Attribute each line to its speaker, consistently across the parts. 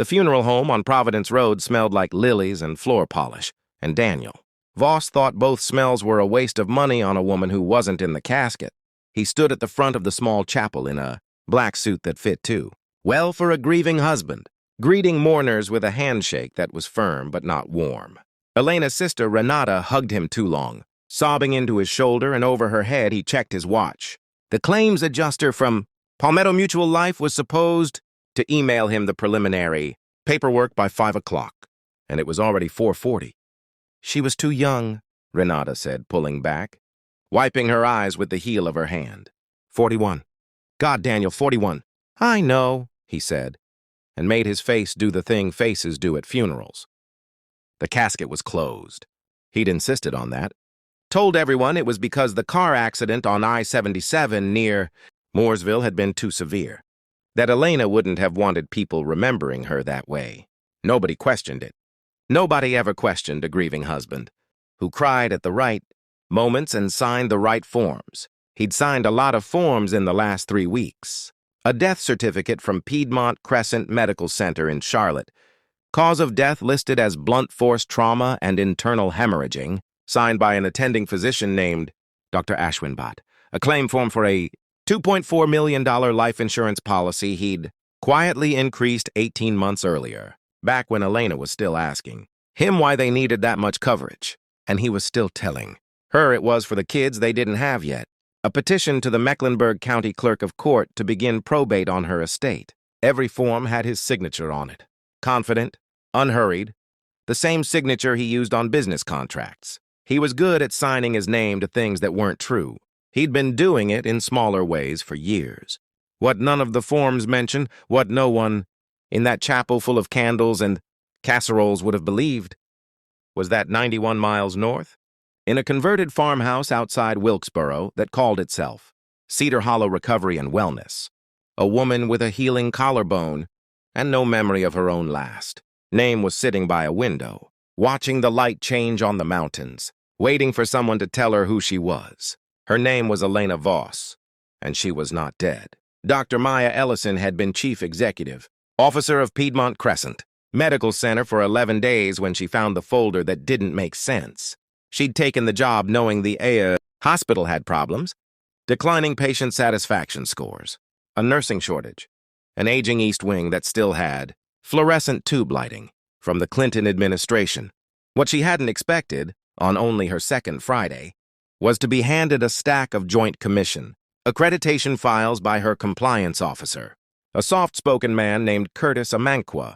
Speaker 1: The funeral home on Providence Road smelled like lilies and floor polish, and Daniel. Voss thought both smells were a waste of money on a woman who wasn't in the casket. He stood at the front of the small chapel in a black suit that fit too. Well for a grieving husband, greeting mourners with a handshake that was firm but not warm. Elena's sister, Renata, hugged him too long. Sobbing into his shoulder and over her head, he checked his watch. The claims adjuster from Palmetto Mutual Life was supposed to email him the preliminary paperwork by 5 o'clock, and it was already 4:40. She was too young, Renata said, pulling back, wiping her eyes with the heel of her hand. 41. God, Daniel, 41. I know, he said, and made his face do the thing faces do at funerals. The casket was closed. He'd insisted on that. Told everyone it was because the car accident on I-77 near Mooresville had been too severe. That Elena wouldn't have wanted people remembering her that way. Nobody questioned it. Nobody ever questioned a grieving husband, who cried at the right moments and signed the right forms. He'd signed a lot of forms in the last 3 weeks. A death certificate from Piedmont Crescent Medical Center in Charlotte. Cause of death listed as blunt force trauma and internal hemorrhaging, signed by an attending physician named Dr. Ashwinbhat. A claim form for a $2.4 million life insurance policy he'd quietly increased 18 months earlier, back when Elena was still asking him why they needed that much coverage, and he was still telling her it was for the kids they didn't have yet. A petition to the Mecklenburg County Clerk of Court to begin probate on her estate. Every form had his signature on it. Confident, unhurried, the same signature he used on business contracts. He was good at signing his name to things that weren't true. He'd been doing it in smaller ways for years. What none of the forms mentioned, what no one in that chapel full of candles and casseroles would have believed, was that 91 miles north, in a converted farmhouse outside Wilkesboro that called itself Cedar Hollow Recovery and Wellness, a woman with a healing collarbone and no memory of her own last name was sitting by a window, watching the light change on the mountains, waiting for someone to tell her who she was. Her name was Elena Voss, and she was not dead. Dr. Maya Ellison had been chief executive, officer of Piedmont Crescent Medical Center for 11 days when she found the folder that didn't make sense. She'd taken the job knowing the hospital had problems, declining patient satisfaction scores, a nursing shortage, an aging East Wing that still had fluorescent tube lighting from the Clinton administration. What she hadn't expected, on only her second Friday, was to be handed a stack of Joint Commission accreditation files by her compliance officer, a soft-spoken man named Curtis Amanqua,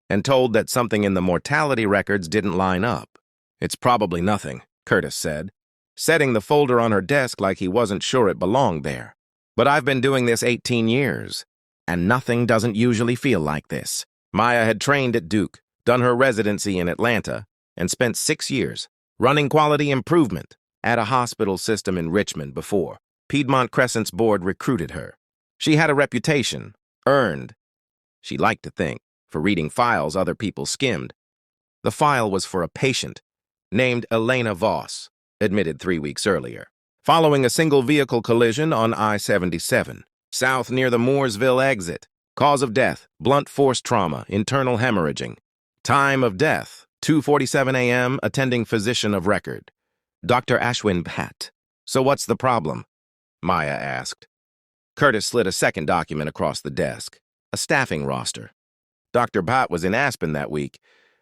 Speaker 1: and told that something in the mortality records didn't line up. It's probably nothing, Curtis said, setting the folder on her desk like he wasn't sure it belonged there. But I've been doing this 18 years, and nothing doesn't usually feel like this. Maya had trained at Duke, done her residency in Atlanta, and spent 6 years running quality improvement at a hospital system in Richmond before Piedmont Crescent's board recruited her. She had a reputation, earned, she liked to think, for reading files other people skimmed. The file was for a patient named Elena Voss, admitted 3 weeks earlier, following a single-vehicle collision on I-77, south near the Mooresville exit. Cause of death, blunt force trauma, internal hemorrhaging. Time of death, 2:47 a.m., attending physician of record, Dr. Ashwinbhat. So what's the problem? Maya asked. Curtis slid a second document across the desk, a staffing roster. Dr. Bhatt was in Aspen that week.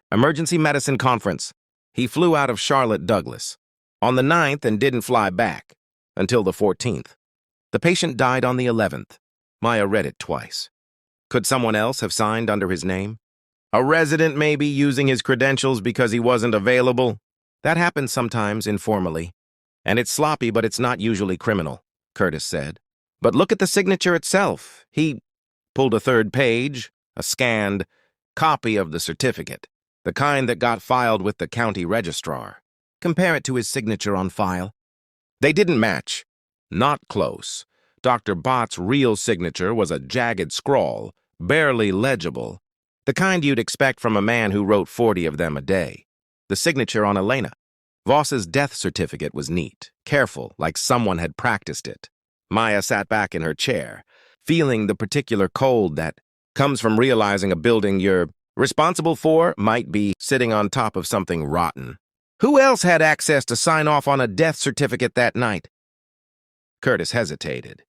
Speaker 1: Emergency medicine conference. He flew out of Charlotte Douglas on the 9th and didn't fly back until the 14th. The patient died on the 11th. Maya read it twice. Could someone else have signed under his name? A resident maybe using his credentials because he wasn't available? That happens sometimes informally. And it's sloppy, but it's not usually criminal, Curtis said. But look at the signature itself. He pulled a third page, a scanned copy of the certificate, the kind that got filed with the county registrar. Compare it to his signature on file. They didn't match. Not close. Dr. Bott's real signature was a jagged scrawl, barely legible, the kind you'd expect from a man who wrote 40 of them a day. The signature on Elena Voss's death certificate was neat, careful, like someone had practiced it. Maya sat back in her chair, feeling the particular cold that comes from realizing a building you're Responsible for might be sitting on top of something rotten. Who else had access to sign off on a death certificate that night? Curtis hesitated.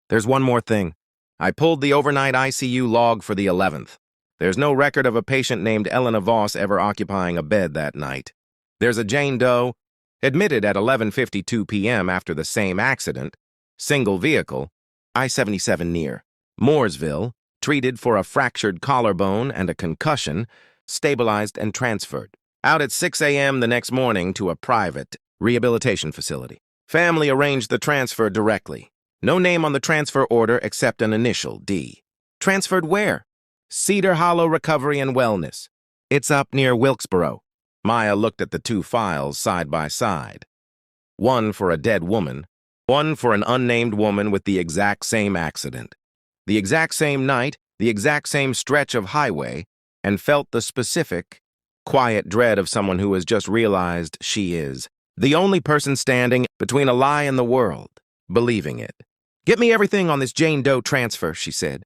Speaker 1: There's one more thing. I pulled the overnight ICU log for the 11th. There's no record of a patient named Elena Voss ever occupying a bed that night. There's a Jane Doe, admitted at 11:52 p.m. after the same accident, single vehicle, I-77 near Mooresville, treated for a fractured collarbone and a concussion, stabilized and transferred. Out at 6 a.m. the next morning to a private rehabilitation facility. Family arranged the transfer directly. No name on the transfer order except an initial, D. Transferred where? Cedar Hollow Recovery and Wellness. It's up near Wilkesboro. Maya looked at the two files side by side. One for a dead woman, one for an unnamed woman with the exact same accident. The exact same night, the exact same stretch of highway, and felt the specific, quiet dread of someone who has just realized she is the only person standing between a lie and the world, believing it. Get me everything on this Jane Doe transfer, she said,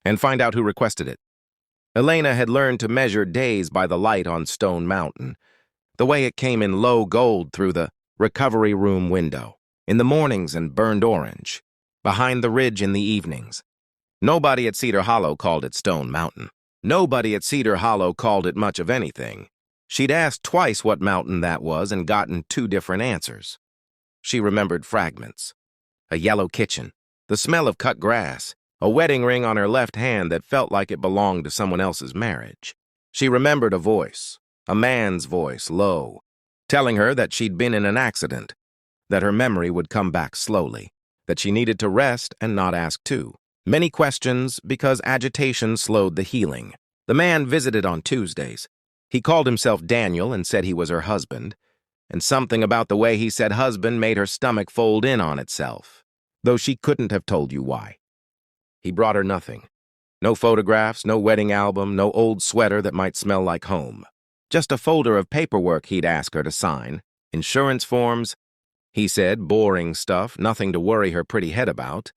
Speaker 1: and find out who requested it. Elena had learned to measure days by the light on Stone Mountain, the way it came in low gold through the recovery room window, in the mornings and burned orange, behind the ridge in the evenings. Nobody at Cedar Hollow called it Stone Mountain. Nobody at Cedar Hollow called it much of anything. She'd asked twice what mountain that was and gotten two different answers. She remembered fragments. A yellow kitchen, the smell of cut grass, a wedding ring on her left hand that felt like it belonged to someone else's marriage. She remembered a voice, a man's voice, low, telling her that she'd been in an accident, that her memory would come back slowly, that she needed to rest and not ask too. Many questions because agitation slowed the healing. The man visited on Tuesdays. He called himself Daniel and said he was her husband, and something about the way he said husband made her stomach fold in on itself, though she couldn't have told you why. He brought her nothing. No photographs, no wedding album, no old sweater that might smell like home. Just a folder of paperwork he'd ask her to sign, insurance forms, he said, boring stuff, nothing to worry her pretty head about,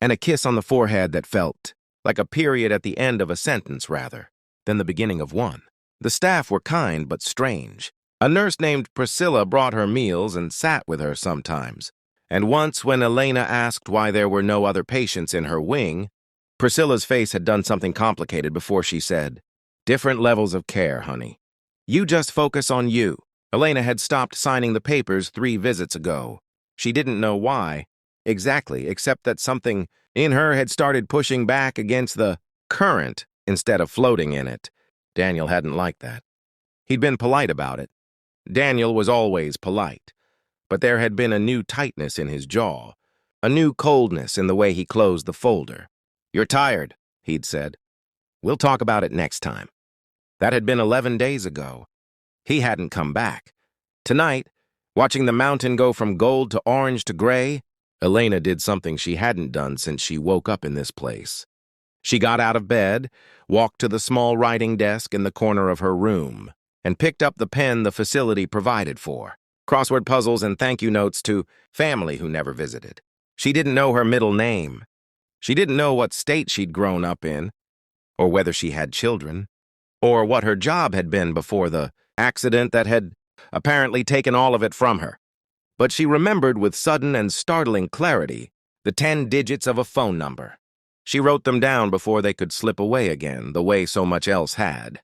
Speaker 1: and a kiss on the forehead that felt like a period at the end of a sentence rather than the beginning of one. The staff were kind but strange. A nurse named Priscilla brought her meals and sat with her sometimes. And once when Elena asked why there were no other patients in her wing, Priscilla's face had done something complicated before she said, "Different levels of care, honey. You just focus on you." Elena had stopped signing the papers 3 visits ago. She didn't know why exactly, except that something in her had started pushing back against the current instead of floating in it. Daniel hadn't liked that. He'd been polite about it. Daniel was always polite. But there had been a new tightness in his jaw, a new coldness in the way he closed the folder. "You're tired," he'd said. "We'll talk about it next time." That had been 11 days ago. He hadn't come back. Tonight, watching the mountain go from gold to orange to gray, Elena did something she hadn't done since she woke up in this place. She got out of bed, walked to the small writing desk in the corner of her room, and picked up the pen the facility provided for. Crossword puzzles and thank you notes to family who never visited. She didn't know her middle name. She didn't know what state she'd grown up in, or whether she had children, or what her job had been before the accident that had apparently taken all of it from her. But she remembered with sudden and startling clarity the 10 digits of a phone number. She wrote them down before they could slip away again, the way so much else had.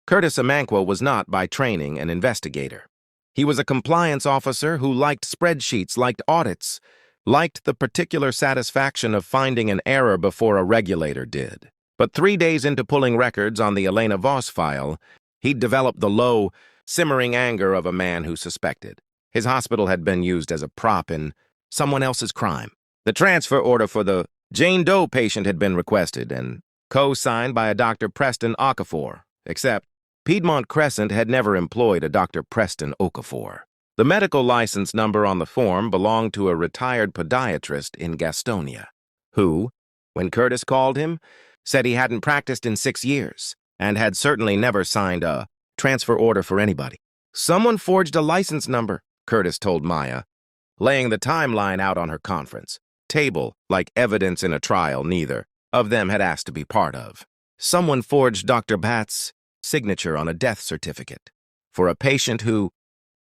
Speaker 1: Curtis Amanqua was not, by training, an investigator. He was a compliance officer who liked spreadsheets, liked audits, liked the particular satisfaction of finding an error before a regulator did. But 3 days into pulling records on the Elena Voss file, he'd developed the low, simmering anger of a man who suspected. His hospital had been used as a prop in someone else's crime. The transfer order for the Jane Doe patient had been requested and co-signed by a Dr. Preston Okafor, except Piedmont Crescent had never employed a Dr. Preston Okafor. The medical license number on the form belonged to a retired podiatrist in Gastonia, who, when Curtis called him, said he hadn't practiced in 6 years and had certainly never signed a transfer order for anybody. "Someone forged a license number," Curtis told Maya, laying the timeline out on her conference table like evidence in a trial neither of them had asked to be part of. "Someone forged Dr. Bat's signature on a death certificate for a patient who,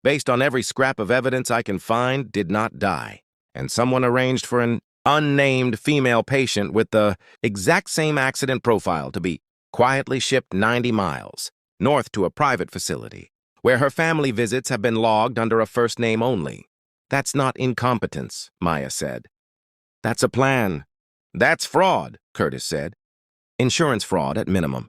Speaker 1: based on every scrap of evidence I can find, did not die. And someone arranged for an unnamed female patient with the exact same accident profile to be quietly shipped 90 miles north to a private facility, where her family visits have been logged under a first name only. That's not incompetence, Maya said. That's a plan. That's fraud, Curtis said. Insurance fraud at minimum.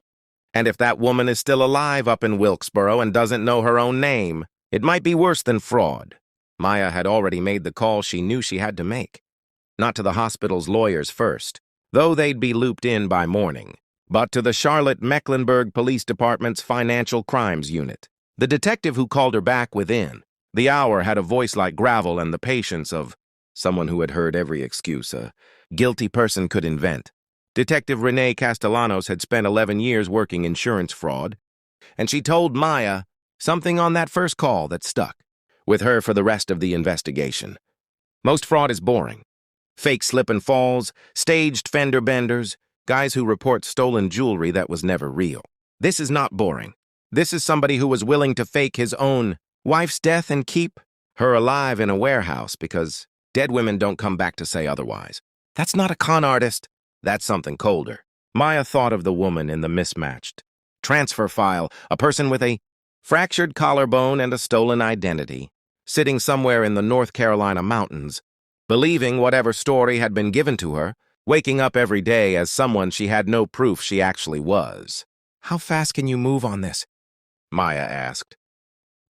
Speaker 1: And if that woman is still alive up in Wilkesboro and doesn't know her own name, it might be worse than fraud. Maya had already made the call she knew she had to make. Not to the hospital's lawyers first, though they'd be looped in by morning, but to the Charlotte-Mecklenburg Police Department's Financial Crimes Unit. The detective who called her back within the hour had a voice like gravel and the patience of someone who had heard every excuse a guilty person could invent. Detective Renee Castellanos had spent 11 years working insurance fraud, and she told Maya something on that first call that stuck with her for the rest of the investigation. Most fraud is boring. Fake slip and falls, staged fender benders, guys who report stolen jewelry that was never real. This is not boring. This is somebody who was willing to fake his own wife's death and keep her alive in a warehouse because dead women don't come back to say otherwise. That's not a con artist. That's something colder. Maya thought of the woman in the mismatched transfer file, a person with a fractured collarbone and a stolen identity, sitting somewhere in the North Carolina mountains, believing whatever story had been given to her, waking up every day as someone she had no proof she actually was. How fast can you move on this? Maya asked.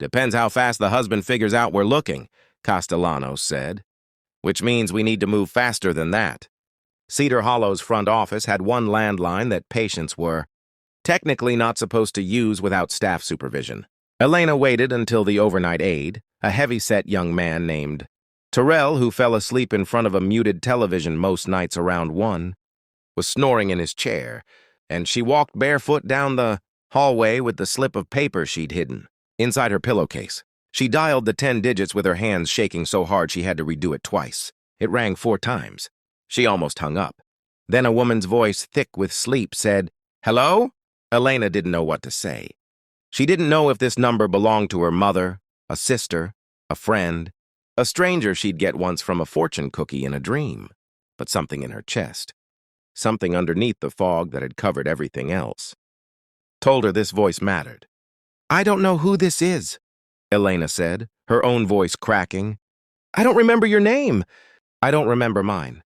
Speaker 1: Depends how fast the husband figures out we're looking, Castellanos said. Which means we need to move faster than that. Cedar Hollow's front office had one landline that patients were technically not supposed to use without staff supervision. Elena waited until the overnight aide, a heavy-set young man named Terrell, who fell asleep in front of a muted television most nights around 1, was snoring in his chair, and she walked barefoot down the hallway with the slip of paper she'd hidden inside her pillowcase. She dialed the 10 digits with her hands shaking so hard she had to redo it twice. It rang 4 times. She almost hung up. Then a woman's voice, thick with sleep, said, "Hello?" Elena didn't know what to say. She didn't know if this number belonged to her mother, a sister, a friend, a stranger she'd get once from a fortune cookie in a dream, but something in her chest, something underneath the fog that had covered everything else, told her this voice mattered. "I don't know who this is," Elena said, her own voice cracking. "I don't remember your name." "I don't remember mine,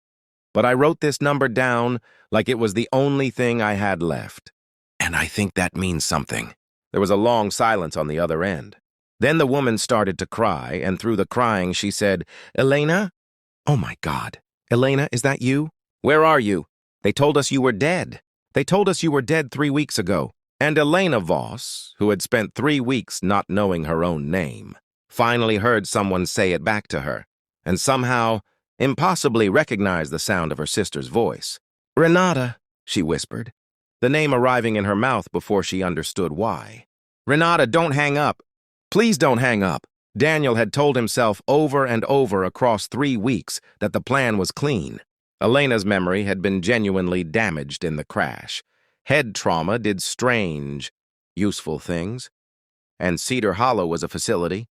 Speaker 1: but I wrote this number down like it was the only thing I had left. And I think that means something." There was a long silence on the other end. Then the woman started to cry, and through the crying she said, "Elena? Oh my God. Elena, is that you? Where are you? They told us you were dead. They told us you were dead 3 weeks ago." And Elena Voss, who had spent 3 weeks not knowing her own name, finally heard someone say it back to her, and somehow, impossibly recognized the sound of her sister's voice. "Renata," she whispered, the name arriving in her mouth before she understood why. "Renata, don't hang up. Please don't hang up." Daniel had told himself over and over across 3 weeks that the plan was clean. Elena's memory had been genuinely damaged in the crash. Head trauma did strange, useful things. And Cedar Hollow was a facility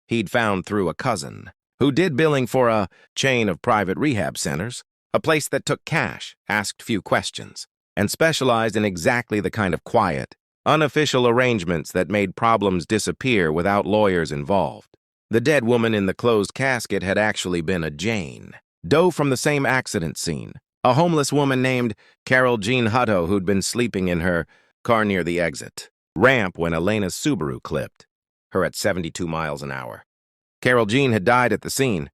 Speaker 1: he'd found through a cousin, who did billing for a chain of private rehab centers, a place that took cash, asked few questions, and specialized in exactly the kind of quiet, unofficial arrangements that made problems disappear without lawyers involved. The dead woman in the closed casket had actually been a Jane, Doe from the same accident scene, a homeless woman named Carol Jean Hutto who'd been sleeping in her car near the exit ramp when Elena's Subaru clipped her at 72 miles an hour. Carol Jean had died at the scene.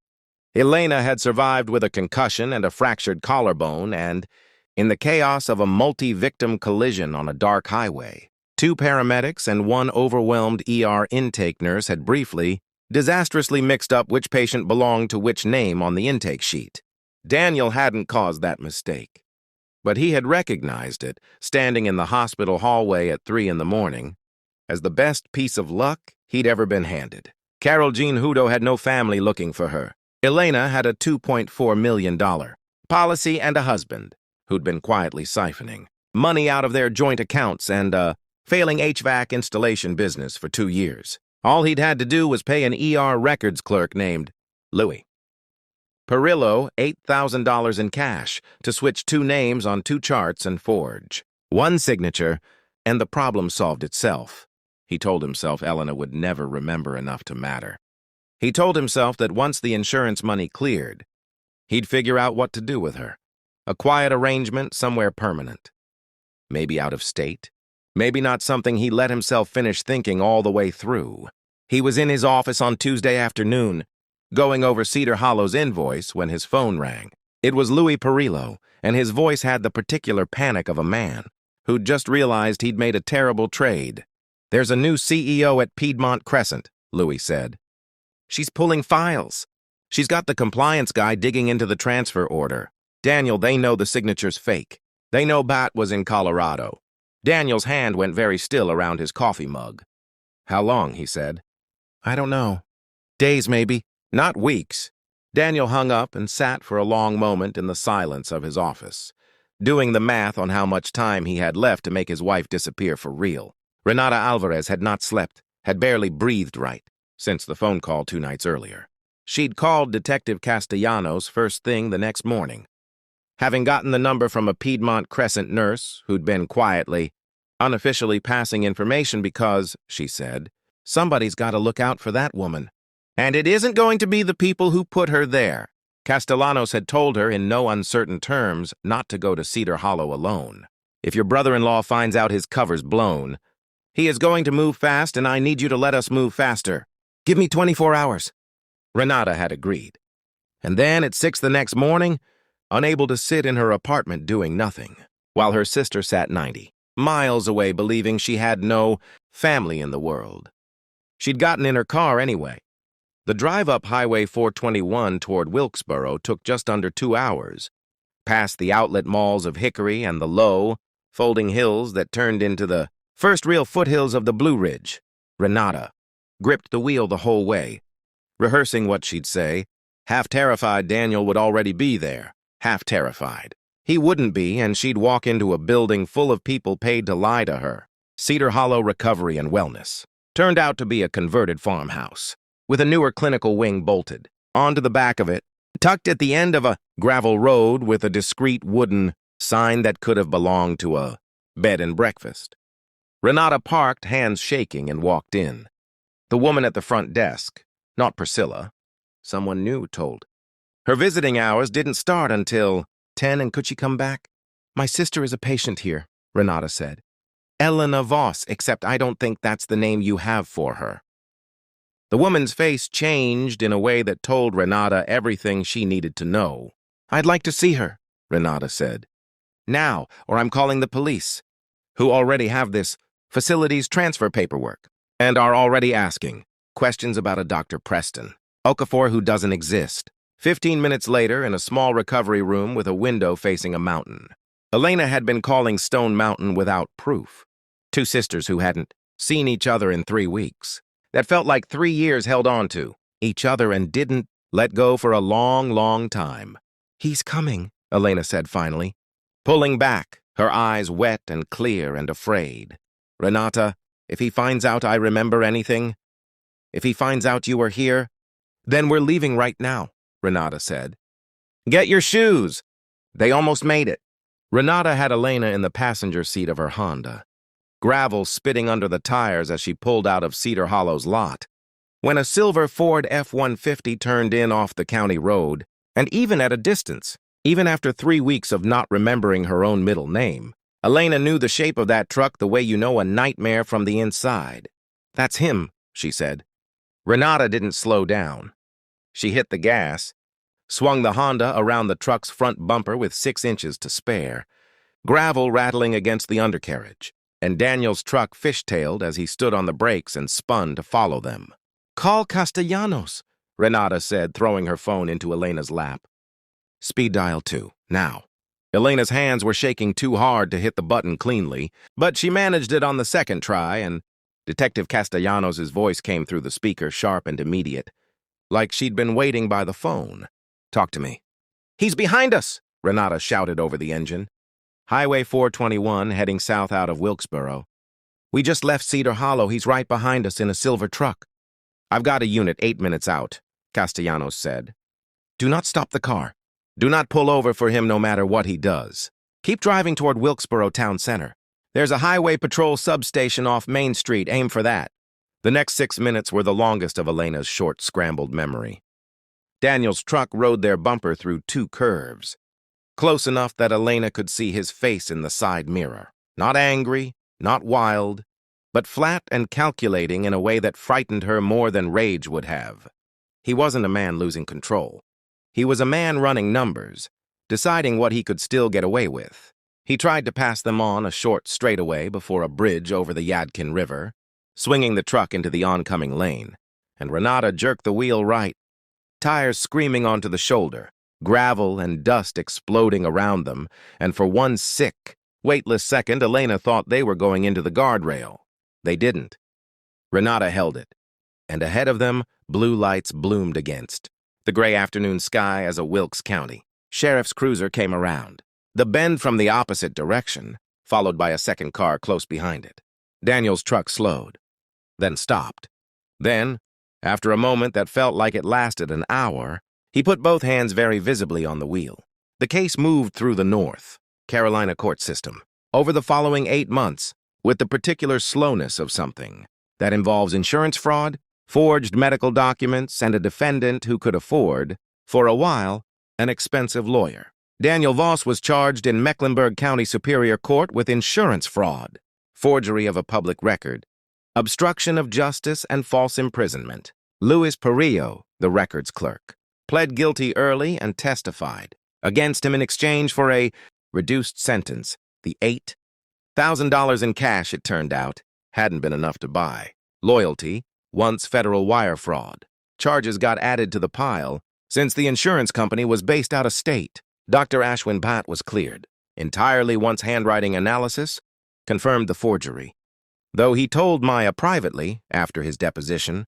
Speaker 1: Elena had survived with a concussion and a fractured collarbone, and, in the chaos of a multi-victim collision on a dark highway, 2 paramedics and 1 overwhelmed ER intake nurse had briefly, disastrously mixed up which patient belonged to which name on the intake sheet. Daniel hadn't caused that mistake, but he had recognized it, standing in the hospital hallway at 3 in the morning, as the best piece of luck he'd ever been handed. Carol Jean Hutto had no family looking for her. Elena had a $2.4 million policy and a husband who'd been quietly siphoning money out of their joint accounts and a failing HVAC installation business for 2 years. All he'd had to do was pay an ER records clerk named Louis Perillo $8,000 in cash to switch 2 names on 2 charts and forge 1 signature, and the problem solved itself. He told himself Elena would never remember enough to matter. He told himself that once the insurance money cleared, he'd figure out what to do with her. A quiet arrangement somewhere permanent. Maybe out of state. Maybe not something he let himself finish thinking all the way through. He was in his office on Tuesday afternoon, going over Cedar Hollow's invoice when his phone rang. It was Louis Perillo, and his voice had the particular panic of a man who'd just realized he'd made a terrible trade. "There's a new CEO at Piedmont Crescent," Louis said. "She's pulling files. She's got the compliance guy digging into the transfer order. Daniel, they know the signature's fake. They know Bat was in Colorado." Daniel's hand went very still around his coffee mug. "How long?" he said. "I don't know. Days, maybe. Not weeks." Daniel hung up and sat for a long moment in the silence of his office, doing the math on how much time he had left to make his wife disappear for real. Renata Alvarez had not slept, had barely breathed right, since the phone call 2 nights earlier. She'd called Detective Castellanos first thing the next morning, having gotten the number from a Piedmont Crescent nurse who'd been quietly, unofficially passing information because, she said, somebody's got to look out for that woman. And it isn't going to be the people who put her there. Castellanos had told her in no uncertain terms not to go to Cedar Hollow alone. "If your brother-in-law finds out his cover's blown, he is going to move fast, and I need you to let us move faster. Give me 24 hours. Renata had agreed. And then at 6 the next morning, unable to sit in her apartment doing nothing, while her sister sat 90 miles away believing she had no family in the world. She'd gotten in her car anyway. The drive up Highway 421 toward Wilkesboro took just under 2 hours, past the outlet malls of Hickory and the low, folding hills that turned into the first real foothills of the Blue Ridge. Renata gripped the wheel the whole way, rehearsing what she'd say, half terrified Daniel would already be there, half terrified. He wouldn't be, and she'd walk into a building full of people paid to lie to her. Cedar Hollow Recovery and Wellness turned out to be a converted farmhouse, with a newer clinical wing bolted onto the back of it, tucked at the end of a gravel road with a discreet wooden sign that could have belonged to a bed and breakfast. Renata parked, hands shaking, and walked in. The woman at the front desk, not Priscilla, someone new told. Her visiting hours didn't start until 10, and could she come back? "My sister is a patient here," Renata said. "Elena Voss, except I don't think that's the name you have for her." The woman's face changed in a way that told Renata everything she needed to know. "I'd like to see her," Renata said. "Now, or I'm calling the police, who already have this facility's transfer paperwork, and are already asking questions about a Dr. Preston Okafor who doesn't exist." 15 minutes later, in a small recovery room with a window facing a mountain, Elena had been calling Stone Mountain without proof. 2 sisters who hadn't seen each other in 3 weeks. That felt like 3 years held on to each other and didn't let go for a long, long time. "He's coming," Elena said finally, pulling back, her eyes wet and clear and afraid. "Renata, if he finds out I remember anything, if he finds out you are here, then we're leaving right now," Renata said. "Get your shoes." They almost made it. Renata had Elena in the passenger seat of her Honda, gravel spitting under the tires as she pulled out of Cedar Hollow's lot, when a silver Ford F-150 turned in off the county road, and even at a distance, even after 3 weeks of not remembering her own middle name, Elena knew the shape of that truck the way you know a nightmare from the inside. "That's him," she said. Renata didn't slow down. She hit the gas, swung the Honda around the truck's front bumper with 6 inches to spare, gravel rattling against the undercarriage, and Daniel's truck fishtailed as he stood on the brakes and spun to follow them. "Call Castellanos," Renata said, throwing her phone into Elena's lap. "Speed dial 2, now." Elena's hands were shaking too hard to hit the button cleanly, but she managed it on the second try, and Detective Castellanos' voice came through the speaker, sharp and immediate, like she'd been waiting by the phone. "Talk to me." "He's behind us," Renata shouted over the engine. Highway 421 heading south out of Wilkesboro. We just left Cedar Hollow. He's right behind us in a silver truck. I've got a unit 8 minutes out, Castellanos said. Do not stop the car. Do not pull over for him no matter what he does. Keep driving toward Wilkesboro Town Center. There's a highway patrol substation off Main Street. Aim for that. The next 6 minutes were the longest of Elena's short, scrambled memory. Daniel's truck rode their bumper through 2 curves, close enough that Elena could see his face in the side mirror. Not angry, not wild, but flat and calculating in a way that frightened her more than rage would have. He wasn't a man losing control. He was a man running numbers, deciding what he could still get away with. He tried to pass them on a short straightaway before a bridge over the Yadkin River, swinging the truck into the oncoming lane, and Renata jerked the wheel right, tires screaming onto the shoulder, gravel and dust exploding around them, and for one sick, weightless second, Elena thought they were going into the guardrail. They didn't. Renata held it, and ahead of them, blue lights bloomed against the gray afternoon sky as a Wilkes County sheriff's cruiser came around. The bend from the opposite direction, followed by a second car close behind it. Daniel's truck slowed, then stopped. Then, after a moment that felt like it lasted an hour, he put both hands very visibly on the wheel. The case moved through the North Carolina court system over the following 8 months with the particular slowness of something that involves insurance fraud, forged medical documents, and a defendant who could afford, for a while, an expensive lawyer. Daniel Voss was charged in Mecklenburg County Superior Court with insurance fraud, forgery of a public record, obstruction of justice, and false imprisonment. Luis Perillo, the records clerk, pled guilty early and testified against him in exchange for a reduced sentence. The $8,000 in cash, it turned out, hadn't been enough to buy loyalty, once federal wire fraud. Charges got added to the pile since the insurance company was based out of state. Dr. Ashwin Bhatt was cleared entirely once handwriting analysis confirmed the forgery, though he told Maya privately, after his deposition,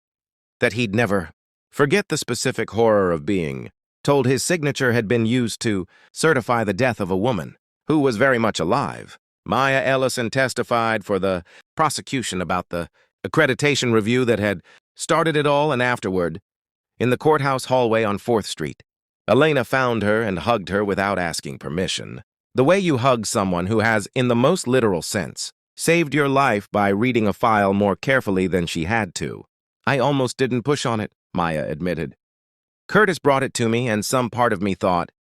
Speaker 1: that he'd never forget the specific horror of being told his signature had been used to certify the death of a woman who was very much alive. Maya Ellison testified for the prosecution about the accreditation review that had started it all, and afterward, in the courthouse hallway on 4th Street, Elena found her and hugged her without asking permission. The way you hug someone who has, in the most literal sense, saved your life by reading a file more carefully than she had to. I almost didn't push on it, Maya admitted. Curtis brought it to me, and some part of me thought,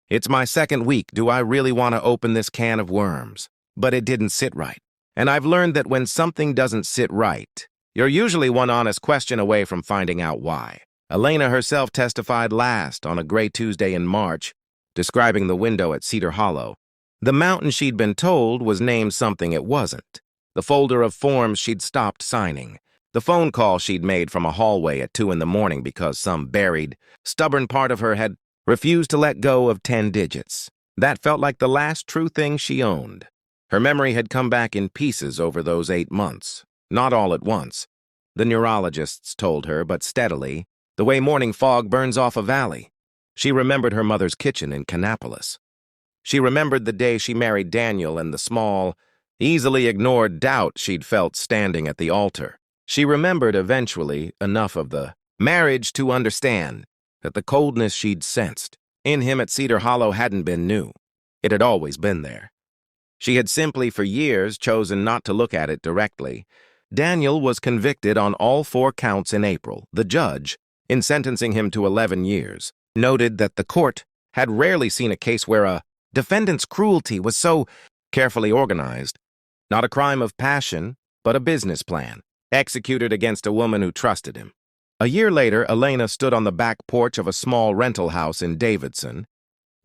Speaker 1: it's my 2nd week, do I really want to open this can of worms? But it didn't sit right. And I've learned that when something doesn't sit right, you're usually one honest question away from finding out why. Elena herself testified last on a gray Tuesday in March, describing the window at Cedar Hollow. The mountain she'd been told was named something it wasn't. The folder of forms she'd stopped signing. The phone call she'd made from a hallway at 2 in the morning because some buried, stubborn part of her had refused to let go of 10 digits. That felt like the last true thing she owned. Her memory had come back in pieces over those 8 months. Not all at once, the neurologists told her, but steadily, the way morning fog burns off a valley. She remembered her mother's kitchen in Kannapolis. She remembered the day she married Daniel and the small, easily ignored doubt she'd felt standing at the altar. She remembered eventually enough of the marriage to understand that the coldness she'd sensed in him at Cedar Hollow hadn't been new. It had always been there. She had simply for years chosen not to look at it directly. Daniel was convicted on all 4 counts in April. The judge, in sentencing him to 11 years, noted that the court had rarely seen a case where a defendant's cruelty was so carefully organized. Not a crime of passion, but a business plan, executed against a woman who trusted him. A year later, Elena stood on the back porch of a small rental house in Davidson,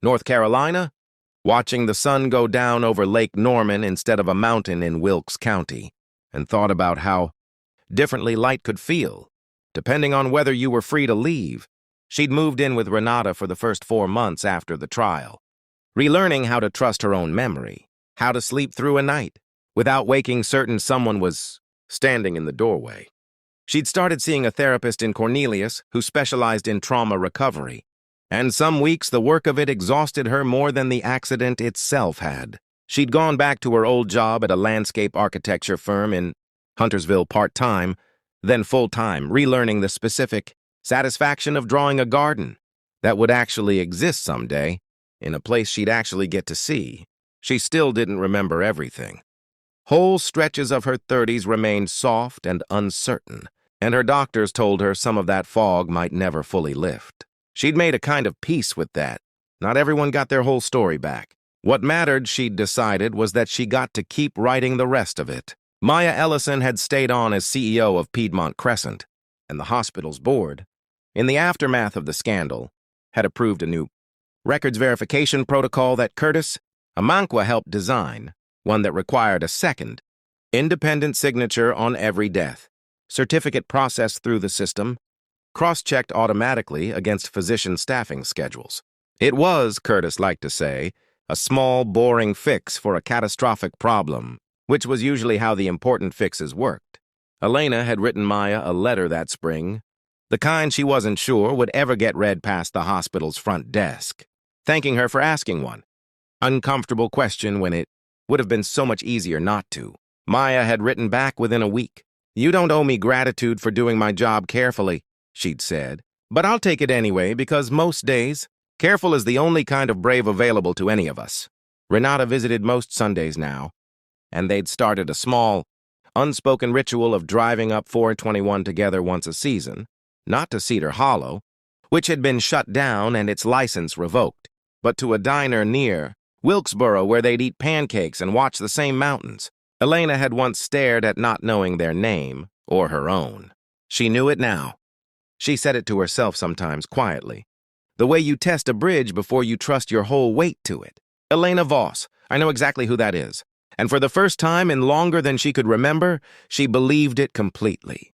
Speaker 1: North Carolina, watching the sun go down over Lake Norman instead of a mountain in Wilkes County, and thought about how differently light could feel, depending on whether you were free to leave. She'd moved in with Renata for the first 4 months after the trial, relearning how to trust her own memory, how to sleep through a night, without waking certain someone was standing in the doorway. She'd started seeing a therapist in Cornelius who specialized in trauma recovery, and some weeks the work of it exhausted her more than the accident itself had. She'd gone back to her old job at a landscape architecture firm in Huntersville part-time, then full-time, relearning the specific satisfaction of drawing a garden that would actually exist someday in a place she'd actually get to see. She still didn't remember everything. Whole stretches of her 30s remained soft and uncertain, and her doctors told her some of that fog might never fully lift. She'd made a kind of peace with that. Not everyone got their whole story back. What mattered, she'd decided, was that she got to keep writing the rest of it. Maya Ellison had stayed on as CEO of Piedmont Crescent, and the hospital's board, in the aftermath of the scandal, had approved a new records verification protocol that Curtis Amanqua helped design, one that required a second, independent signature on every death, certificate processed through the system, cross-checked automatically against physician staffing schedules. It was, Curtis liked to say, a small, boring fix for a catastrophic problem, which was usually how the important fixes worked. Elena had written Maya a letter that spring, the kind she wasn't sure would ever get read past the hospital's front desk, thanking her for asking one. Uncomfortable question when it would have been so much easier not to. Maya had written back within a week. "You don't owe me gratitude for doing my job carefully," she'd said, "but I'll take it anyway because most days, careful is the only kind of brave available to any of us." Renata visited most Sundays now, and they'd started a small, unspoken ritual of driving up 421 together once a season, not to Cedar Hollow, which had been shut down and its license revoked, but to a diner near Wilkesboro where they'd eat pancakes and watch the same mountains. Elena had once stared at not knowing their name or her own. She knew it now. She said it to herself sometimes quietly. The way you test a bridge before you trust your whole weight to it. Elena Voss. I know exactly who that is. And for the first time in longer than she could remember, she believed it completely.